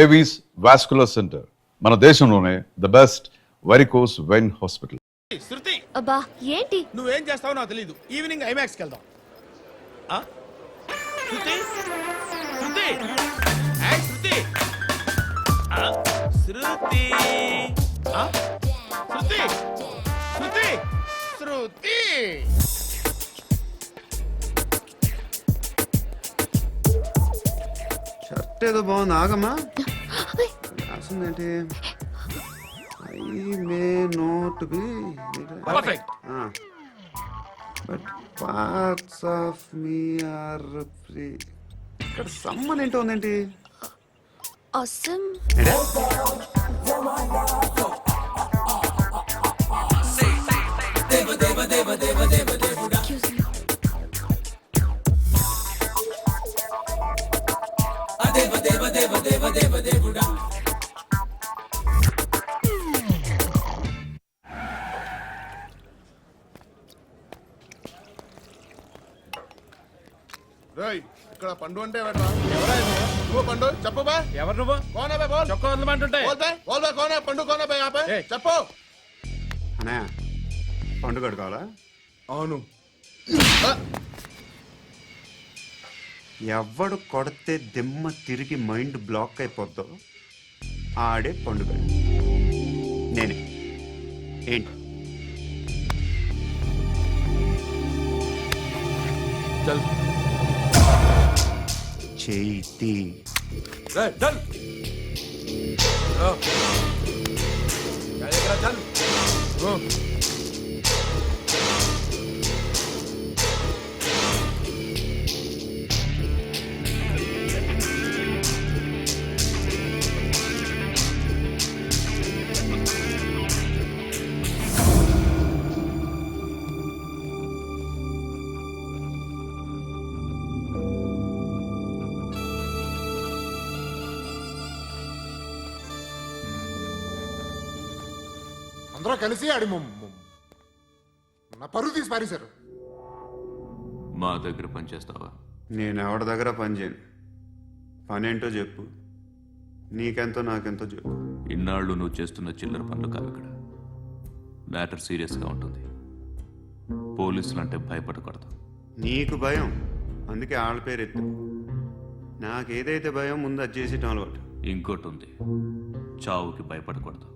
Avis vascular centre, మన దేశంలోనే the best varicose vein hospital. Shruti, అబ్బా ఏంటి? నువ్వేం చేస్తావో నాకు తెలీదు. ఈవినింగ్ ఐమాక్స్కి వెళ్దాం. ఆ? శృతి, శృతి, ఏయ్ శృతి, ఆ? శృతి, ఆ? శృతి, శృతి, శృతి. షర్ట్ ఏదో బాగుంది, ఆగమ్మా. రాసిందేంటి? I may not be perfect. But parts of me are free. ఇక్కడ సమ్మన్ ఏంటో ఉందేంటి? అసమ్. ఏంటే? Excuse me. రేయ్, ఇక్కడ పండు అంటే ఎవరా? నువ్వు పండు చెప్పు బా. ఎవరు నువ్వు? కోనా బే బోల్. చొక్కా వదలమంటుంటే బోల్ బే కోనా పండు కోనా బే ఆపే ఏయ్. చెప్పు. అన్నయ్య, పండుగ కావాలా? అవును. ఎవడు కొడితే దిమ్మ తిరిగి మైండ్ బ్లాక్ అయిపోద్దో ఆడే పండుగ. నేనే. ఏంటి? చల్ చేతి రే చల్. చల్. అందరూ కలిసి ఆడి నా పరువు తీసి పారేశారు. మా దగ్గర పనిచేస్తావా? నేను ఎవరి దగ్గర పని చేయను. పనేంటో చెప్పు. నీకెంతో నాకెంతో చెప్పు. ఇన్నాళ్ళు నువ్వు చేస్తున్న చిల్లర పనులు కావు ఇక్కడ. మ్యాటర్ సీరియస్గా ఉంటుంది. పోలీసులు అంటే భయపడకూడదు. నీకు భయం, అందుకే ఆళ్ళ పేరు ఎత్తు. నాకేదైతే భయం ముందు అది చేసేటం అలవాటు. ఇంకోటి ఉంది, చావుకి భయపడకూడదు.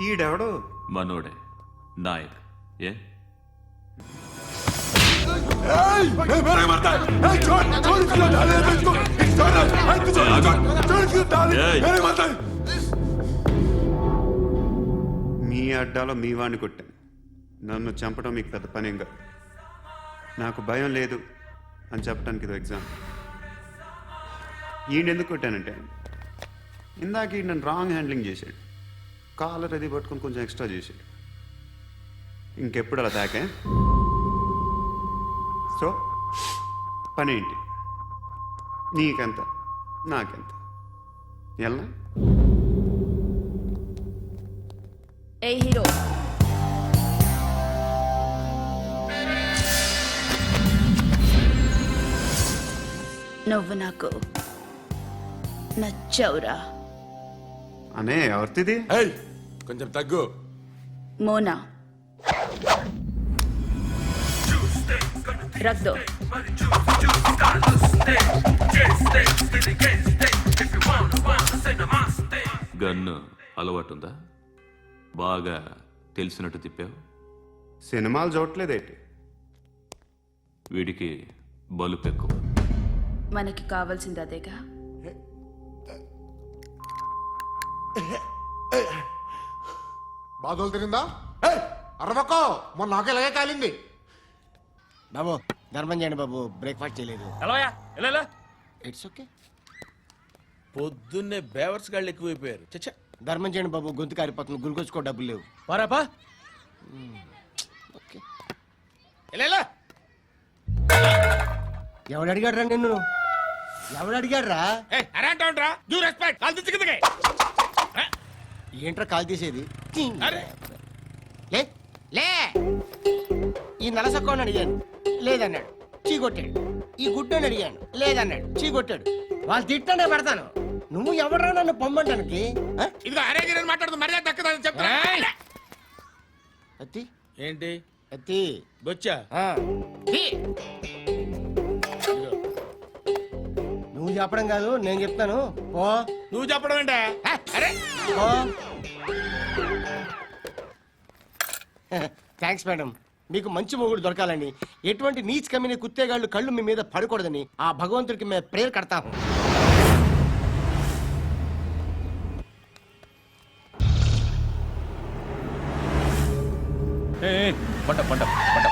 ఈడెవడో మనోడే నాయక్. ఏ మీ అడ్డాలో మీ వాడిని కొట్టాను. నన్ను చంపడం మీకు పెద్ద పనేం కాదు. నాకు భయం లేదు అని చెప్పడానికి ఇది ఎగ్జామ్. ఈయనెందుకు కొట్టానంటే ఇందాక ఈ నన్ను రాంగ్ హ్యాండ్లింగ్ చేశాడు. కాలర్ అది పట్టుకొని కొంచెం ఎక్స్ట్రా చేశాడు. ఇంకెప్పుడు అలా తాకే. సో పనేంటి? నీకెంత నాకెంత ఎలా? ఏ హీరో, నువ్వు నాకు నచ్చవురా. అనే ఎవరిది? ఏయ్ కొంచెం తగ్గు. మోనా, రక్ దో. గన్ను అలవాటుందా? బాగా తెలిసినట్టు తిప్పావు. సినిమాలు చూడట్లేదేంటి? వీడికి బలుపు ఎక్కువ. మనకి కావాల్సింది అదేగా. బాధలు తిరిందా? అరవకో, మొన్న నాకు ఇలాగే కాలింది. బాబు ధర్మం చేయండి బాబు, బ్రేక్ఫాస్ట్ చేయలేదు. ఎలాయా ఎలా? It's okay. పొద్దున్నే బేవర్స్ గాళ్ళు ఎక్కువైపోయారు. చచ్చా, ధర్మం చేయండి బాబు, గొంతు కారిపోతుంది, గురికొచ్చుకో డబ్బులు లేవు. పారాపా. ఓకే. ఎలా ఎవడు అడిగాడు రా నిన్ను? ఎవడు అడిగాడు రా? అరే అంటావుంట్రా, డ్యూ రెస్పెక్ట్. కాల్ తెచ్చి కిందకి. ఏంట్రా కాల్ తీసేది? అరే లే లే, ఈ నలసక్కని అడిగాను, లేదన్నాడు. చీ కొట్టాడు. ఈ గుడ్డని అడిగాను, లేదన్నాడు, చీ కొట్టాడు. వాళ్ళు తిట్టానే పడతాను. నువ్వు ఎవడరా నన్ను పొమ్మంటానికి? ఆ? ఇదిగో అరే గిరని మాట్లాడుతూ మర్యాద దక్కదని చెప్తా అత్తి ఏంటి అత్తి బొచ్చా ఆ. తీ. నువ్వు చెప్పడం కాదు, నేను చెప్తాను. ఓ నువ్వు చెప్పడం ఏంటా అరే ఓ థ్యాంక్స్ మేడం. మీకు మంచి మొగుడు దొరకాలని, ఎటువంటి నీచ్ కమ్మిన కుత్తేగాళ్ళు కళ్ళు మీ మీద పడకూడదని ఆ భగవంతుడికి మేము ప్రేయర్ కడతాము. పంట పంట పంట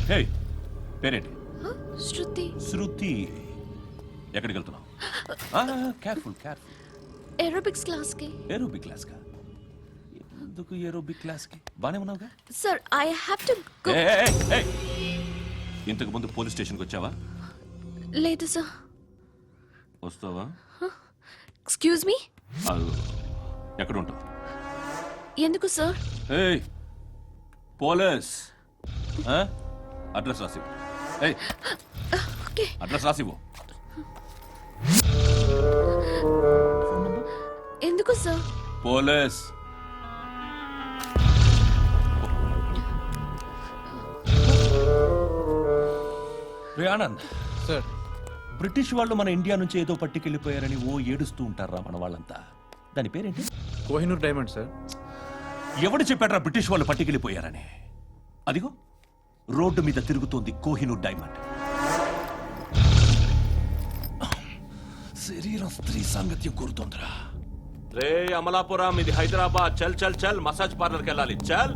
హే పేరేంటి? శృతి. శృతి. ఎక్కడికి వెళ్తున్నావు? Careful careful. ఏరోబిక్స్ క్లాస్ కి. ఏరోబిక్ క్లాస్ కా? ఎందుకు ఏరోబిక్ క్లాస్ కి? బానే ఉన్నావుగా? Sir I have to go. ఇంతకు ముందు పోలీస్ స్టేషన్కి వచ్చావా? లేదు సార్. వస్తావా? Excuse me. ఎక్కడ ఉంటావు? ఎందుకు సార్? ఏయ్ పోలీస్, అడ్రస్ రాసివ్వు. ఏయ్ ఓకే. అడ్రస్ రాసివ్వు. ఎందుకు సార్? పోలీస్. రే ఆనంద్ సార్, బ్రిటిష్ వాళ్ళు మన ఇండియా నుంచి ఏదో పట్టుకెళ్ళిపోయారని ఓ ఏడుస్తూ ఉంటారా మన వాళ్ళంతా. దాని పేరేంటి? Kohinoor diamond sir. ఎవడు చెప్పాడ్రా బ్రిటిష్ వాళ్ళు పట్టుకెళ్ళిపోయారని? అదిగో రోడ్డు మీద తిరుగుతోంది కోహినూర్ డైమండ్. శరీరం స్త్రీ సాంగత్యం కోరుతోందిరా. రే అమలాపురం, ఇది హైదరాబాద్. చల్ చల్ చల్, మసాజ్ పార్లర్కి వెళ్ళాలి. చల్.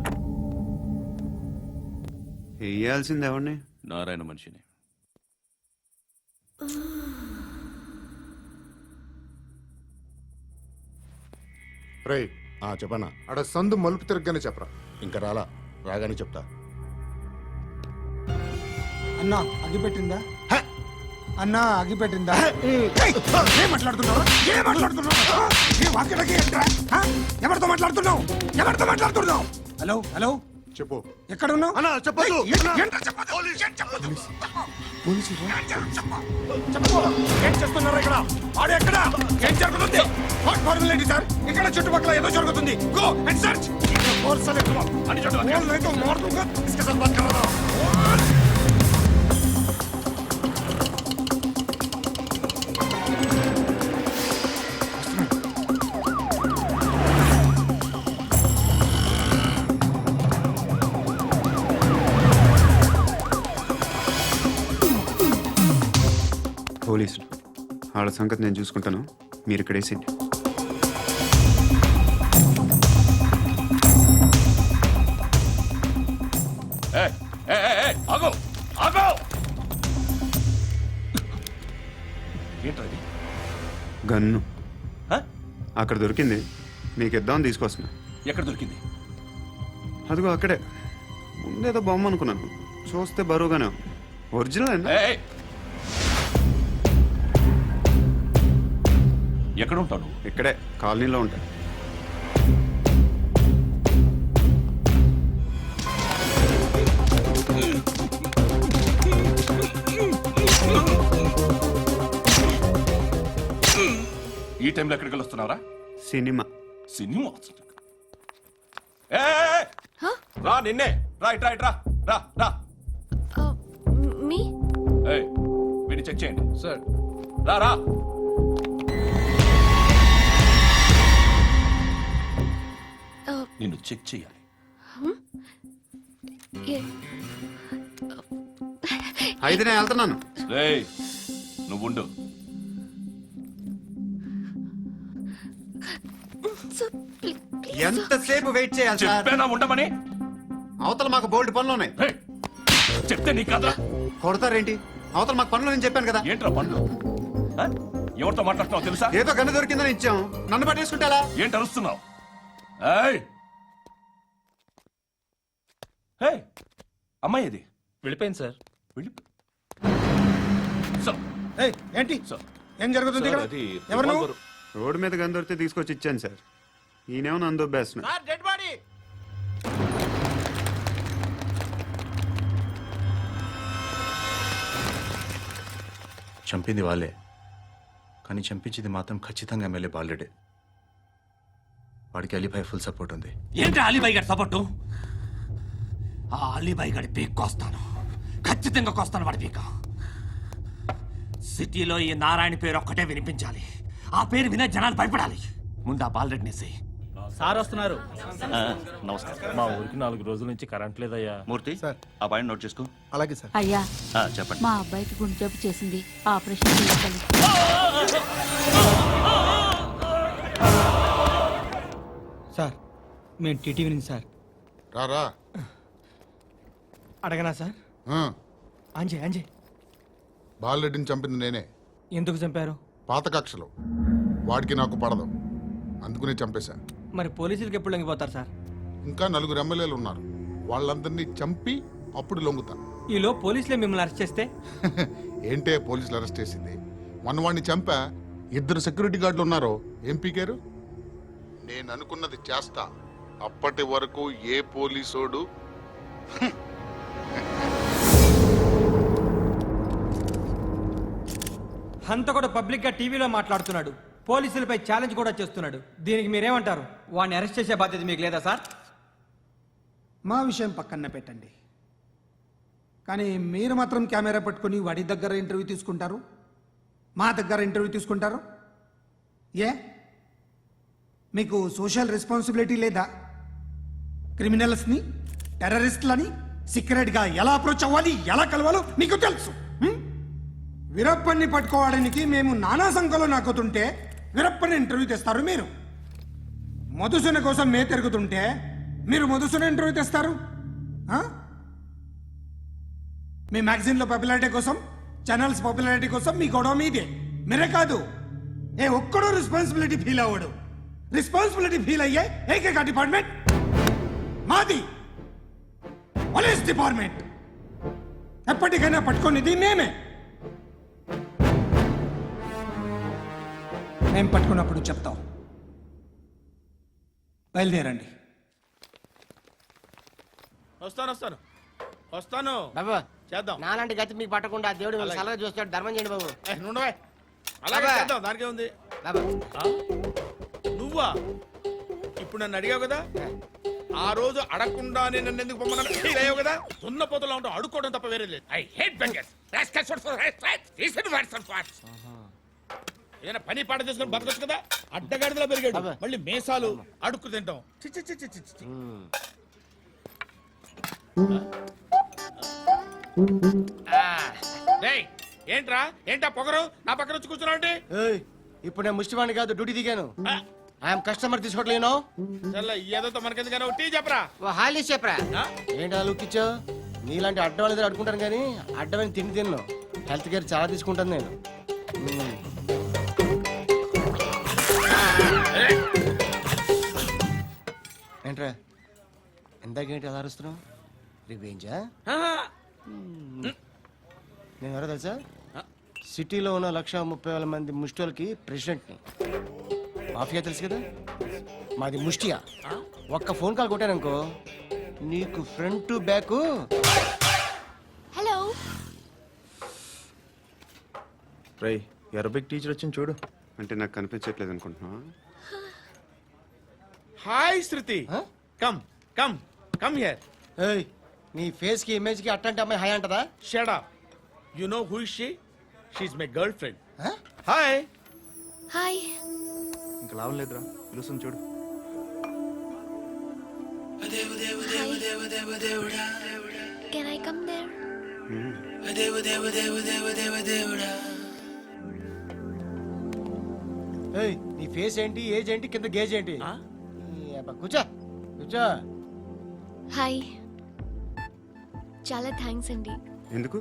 వేయాల్సింది ఎవరిని? నారాయణ మనిషిని. రై చెప్పనా, ఆడ సందు మలుపు తిరగగానే చెప్పరా. ఇంకా రాగానే చెప్తా. అన్నా అగిపెట్టిందా? అన్నా అగిపెట్టిందా? ఏం మాట్లాడుతున్నావు? ఏం మాట్లాడుతున్నావు? ఈ వాక్యలకి ఏంట్రా? ఎవరితో మాట్లాడుతున్నావు? ఎవరితో మాట్లాడుతున్నావు? హలో హలో, చెప్పు. ఎక్కడ ఉన్నావు? అన్నా చెప్పొద్దు. ఏంట్రా చెప్పొద్దు? చెప్పు. ఏం చేస్తున్నారు ఇక్కడ? వాడు ఎక్కడ? ఏం జరుగుతుంది? వాట్ ఫార్ములేంటి సార్? ఇక్కడ చుట్టుపక్కల ఏదో జరుగుతుంది. Go and search. ఫోర్స్ అనే అని చెప్పు. మారుతుంగా इसके साथ बात कर रहा हूं. పోలీసులు వాళ్ళ సంగతి నేను చూసుకుంటాను, మీరు ఇక్కడ వేసేయండి. ఆగో ఆగో. ఏంట్రా ఇది? గన్ను హ? అక్కడ దొరికింది, మీకు ఇద్దామని తీసుకొస్తున్నా. ఎక్కడ దొరికింది? అదిగో అక్కడే. ముందేదో బొమ్మ అనుకున్నాను, చూస్తే బరువుగానే ఉంది. ఒరిజినల్ అండి. ఏయ్! ఎక్కడ ఉంటావు నువ్వు? ఇక్కడే కాలనీలో ఉంటాయి. ఈ టైంలో ఎక్కడికి వస్తున్నావురా? సినిమా. సినిమా. ఏయ్! రా నిన్నే. రా ఇట్రా ఇట్రా. రా రా. మీ. ఏయ్ వీడిని చెక్ చేయండి. సార్. రా రా. నిన్ను చెక్ చేయాలి. అయితే నేను వెళ్తున్నాను. రేయ్ నువ్వుండు. ఎంతసేపు వెయిట్ చేయాలి సార్? చెప్పేనా ఉండమని? అవతల మాకు బోల్డ్ పనులు ఉన్నాయి. రేయ్, చెప్తే నీకు కదా. కొడతారేంటి? అవతల మాకు పనులు నేను చెప్పాను కదా. ఏంట్రా పండ్లు? ఎవరితో మాట్లాడుతున్నావు తెలుసా? ఏదో గన్ను దొరికిందని ఇచ్చాం, నన్ను పట్టేసుకుంటా. ఏంటి అరుస్తున్నావు? ఏయ్! ఏయ్! అమ్మాయి ఇది వెళ్ళిపోయింది సార్. వెళ్ళి సార్. ఏయ్, ఏంటి సార్. ఏం జరుగుతుంది ఇక్కడ? ఎవరు నువ్వు? రోడ్డు మీద గన్ను దొరికితే తీసుకొచ్చి ఇచ్చాను సార్. ఈయనేమో నన్ను దొబ్బేస్తున్నా. Dead body. చంపింది వాళ్ళే, కానీ చంపించింది మాత్రం ఖచ్చితంగా ఎమ్మెల్యే బాలుడే. వాడికి అలీభాయ్ ఫుల్ సపోర్ట్ ఉంది. ఏంటి అలీబాయి గారి సపోర్టు? ఆ అలీబాయి గారి పీక్ కోస్తాను, ఖచ్చితంగా కోస్తాను వాడి పీక. సిటీలో ఈ నారాయణ పేరు ఒక్కటే వినిపించాలి. ఆ పేరు వినే జనాలు భయపడాలి. ముందు ఆ బాలరెడ్డినేసి. సార్ వస్తున్నారు. నమస్కారం. మా ఊరికి 4 రోజుల నుంచి కరెంట్ లేదయ్యా. మూర్తి ఆ పాయింట్ నోట్ చేసుకో. అలాగే సార్. అయ్యా చెప్పండి. మా అబ్బాయికి గుండె జబ్బు చేసింది, ఆపరేషన్ చేయాలి. సార్ మేము టీటీవీ నుంచి సార్. రారా. అడగనా సార్? ఆ, అంజే అంజే బాలరెడ్డిని చంపింది నేనే. ఎందుకు చంపారు? పాత కక్షలు. వాడికి నాకు పడదు, అందుకునే చంపేశా. మరి పోలీసులకి ఎప్పుడు లొంగిపోతారు సార్? ఇంకా 4 ఎమ్మెల్యేలు ఉన్నారు, వాళ్ళందరినీ చంపి అప్పుడు లొంగుతా. ఈలో పోలీసులే మిమ్మల్ని అరెస్ట్ చేస్తే? ఏంటే పోలీసులు అరెస్ట్ చేసింది? మొన్న వాడిని చంపా, 2 సెక్యూరిటీ గార్డులు ఉన్నారు, ఏం పీకారు? నేను అనుకున్నది చేస్తా, అప్పటి వరకు ఏ పోలీసోడు హంత కూడా పబ్లిక్ గా టీవీలో మాట్లాడుతున్నాడు, పోలీసులపై ఛాలెంజ్ కూడా చేస్తున్నాడు. దీనికి మీరేమంటారు? వాడిని అరెస్ట్ చేసే బాధ్యత మీకు లేదా సార్? మా విషయం పక్కన పెట్టండి, కానీ మీరు మాత్రం కెమెరా పట్టుకొని వాడి దగ్గర ఇంటర్వ్యూ తీసుకుంటారు, మా దగ్గర ఇంటర్వ్యూ తీసుకుంటారు. ఏ మీకు సోషల్ రెస్పాన్సిబిలిటీ లేదా? క్రిమినల్స్ని, టెర్రరిస్టులని సీక్రెట్గా ఎలా అప్రోచ్ అవ్వాలి, ఎలా కలవాలో మీకు తెలుసు. వీరప్పన్ని పట్టుకోవడానికి మేము నానా సంఖ్యలో నాకుతుంటే వీరప్పని ఇంటర్వ్యూ తెస్తారు మీరు. మధుసూన కోసం మే తిరుగుతుంటే మీరు మధుసూన ఇంటర్వ్యూ తెస్తారు. మీ మ్యాగజైన్లో పాపులారిటీ కోసం, ఛానల్స్ పాపులారిటీ కోసం మీ గొడవ మీదే. మీరే కాదు, ఏ ఒక్కడో రెస్పాన్సిబిలిటీ ఫీల్ అవ్వడు. రెస్పాన్సిబిలిటీ ఫీల్ అయ్యే ఏకైక డిపార్ట్మెంట్ మాది, పోలీస్ డిపార్ట్మెంట్. ఎప్పటికైనా పట్టుకునేది మేమే. మేము పట్టుకున్నప్పుడు చెప్తాం. బయలుదేరండి. వస్తాను బాబు చేద్దాం. నాలాంటి గతి మీకు పట్టకుండా దేవుడు మిమ్మల్ని సలహా చూస్తాడు. ధర్మం చేయండి బాబు. నుండవే అలాగే అబ్బా. చేద్దాం, దానికే ఉంది. బాబు నువ్వా ఇప్పుడు నన్ను అడిగావు కదా, ఆ రోజు అడగకుండా నేను నన్ను ఎందుకు పొమ్మన్నా ఫీల్ అయ్యావు కదా. ఉన్న పోతలో ఉంటావు, అడుక్కోవడం తప్ప వేరే లేదు. I hate bangers. ఏదైనా పని పాట చేసుకుని బతకొచ్చు కదా. అడ్డగాడిదలా పెరిగాడు, మళ్ళీ మేసాలు అడుక్కు తింటాం. చి చి చి చి చి చి. రేయ్, ఏంట్రా ఏంటా పొగరు నా పక్కన వచ్చి కూర్చున్నావు అంటే? ఇప్పుడు నేను ముష్టివాణి కాదు, డ్యూటీ దిగాను. ఐఎమ్ కస్టమర్ తీసుకోవట్లేను. చల్ల ఏదో మనకెందుకైనా టీ చెప్పరా. హాలీస్ చెప్పరా. ఏంటి లుక్ ఇచ్చావు? నీలాంటి అడ్డం వాళ్ళ దగ్గర అడుకుంటాను, కానీ అడ్డమైన తిండి తిన్ను. హెల్త్ కేర్ చాలా తీసుకుంటాను నేను. ఏంట్రా ఎందాకేంటి అలా అరుస్తున్నావు? రివేంజా? నేను ఎవరో తెలుసా? సిటీలో ఉన్న 130,000 మంది ముష్టిలకి ప్రెసిడెంట్ని. మాఫియా తెలుసు కదా, మాది ముష్టియా. ఒక్క ఫోన్ కాల్ కొట్టాననుకో, నీకు ఫ్రంట్ టు బ్యాక్. హలో రై, అరబిక్ టీచర్ వచ్చింది చూడు. అంటే నాకు కనిపించట్లేదు అనుకుంటున్నా. Hi Shruti, come come come here. ఏయ్, నీ ఫేస్ కి ఇమేజ్ కి అట్టంటే అమ్మాయి హాయ్ అంటదా? Shut up. You know who is she? She is my girlfriend. Hi. Hi. ఇంకా లాభం లేదురా, పిలుస్తుంది చూడు. Can I come there? ఏయ్, నీ ఫేస్ ఏంటి, ఏజ్ ఏంటి, కింద గేజ్ ఏంటి? ఈ అబ్బా, కూర్చో కూర్చో. హాయ్. చాలా థ్యాంక్స్ అండి. ఎందుకు?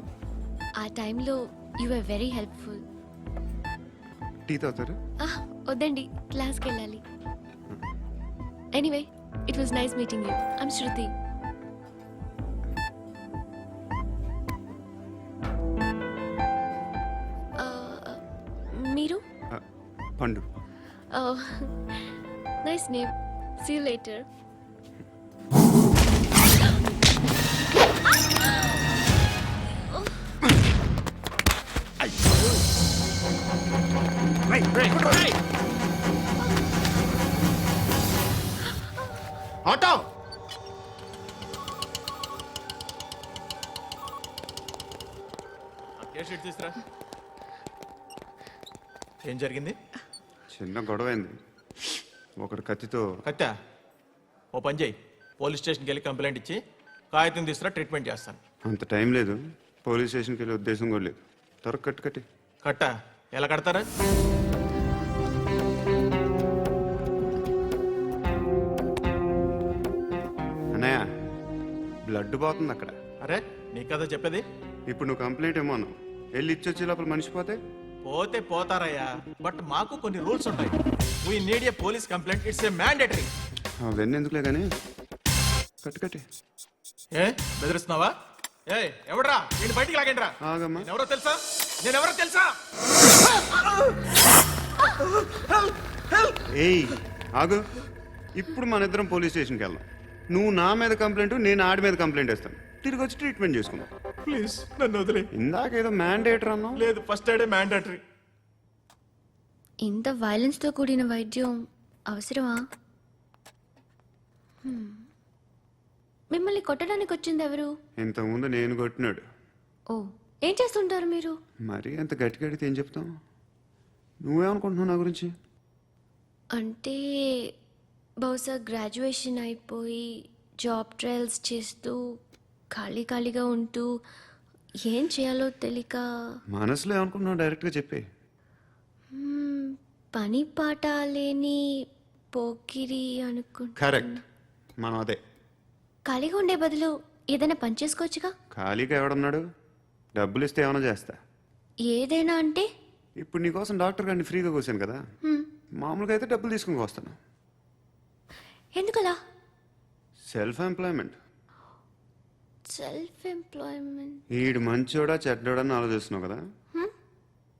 ఆ టైంలో you are very helpful. Tea తాగుతారా? వద్దండి, క్లాస్కి వెళ్ళాలి. Anyway, it was nice meeting you. I'm Shruti. మీరు? Pandu. Nice name. See you later. ఏ షీట్ తీసురా. ఏం జరిగింది? చిన్న గొడవ అయింది. ఒకడు కత్తితో. కట్టా ఓ పని చేయి, పోలీస్ స్టేషన్కి వెళ్ళి కంప్లైంట్ ఇచ్చి కాగితం తీసుకురా, ట్రీట్మెంట్ చేస్తాను. అంత టైం లేదు, పోలీస్ స్టేషన్కి వెళ్ళే ఉద్దేశం కూడా లేదు. త్వరగా కట్టి కట్టా ఎలా కడతారా? అన్నయ్య, బ్లడ్ పోతుంది అక్కడ. అరే నీ కదా చెప్పేది. ఇప్పుడు నువ్వు కంప్లైంట్ ఏమో అన్నావు. వెళ్ళి ఇచ్చొచ్చే లోపల మనిషి పోతే పోతే పోతారయ్యా, బట్ మాకు కొన్ని రూల్స్ ఉంటాయి. We need a police complaint, it's a mandatory. అవన్నీ ఎందుకులే కానీ కట్టి ఏ బెదిరిస్తున్నావా? ఏ ఎవడ్రా నేను బయటికి లాగండిరా. ఆగమ్మా. ఎవరో తెలుసా? నేనెవరో తెలుసా? ఏయ్ ఆగు. ఇప్పుడు మన ఇద్దరం పోలీస్ స్టేషన్కి వెళ్దాం. నువ్వు నా మీద కంప్లైంట్, నేను ఆడి మీద కంప్లైంట్ వేస్తాను. తిరిగి వచ్చి ట్రీట్మెంట్ చేసుకుందాం. ప్లీజ్ నన్ను వదిలే. ఇందాక ఏదో మ్యాండేటర్ అన్నావు. లేదు, ఫస్ట్ ఎయిడే మ్యాండేటరీ. ఇంత వైలెన్స్తో కూడిన వైద్యం అవసరమా? మిమ్మల్ని కొట్టడానికి వచ్చింది ఎవరు? ఇంతకుముందు నేను కొట్టినాడు. ఓ, ఏం చేస్తుంటారు మీరు? మరి అంత గట్టిగా అడిగితే ఏం చెప్తావు? నువ్వేమనుకుంటున్నావు నా గురించి? అంటే బహుశా గ్రాడ్యుయేషన్ అయిపోయి జాబ్ ట్రయల్స్ చేస్తూ ఖాళీగా ఉంటూ ఏం చేయాలో తెలియక. మనసులో ఏమనుకుంటున్నావు డైరెక్ట్గా చెప్పే. పని పాట లేని పోకిరి అనుకుంటా. కరెక్ట్, మనం అదే. ఖాళీగా ఉండే బదులు ఏదైనా పని చేసుకోవచ్చుగా. ఖాళీగా ఎవడున్నాడు? డబ్బులు ఇస్తే ఏమైనా చేస్తా. ఏదైనా అంటే? ఇప్పుడు నీకోసం డాక్టర్ గారిని ఫ్రీగా కూర్చాను కదా, మామూలుగా అయితే డబ్బులు తీసుకుని వస్తాను. ఎందుకలా? Self employment. Self employment. ఈడు మంచోడా చెడ్డోడా అని ఆలోచిస్తున్నావు కదా,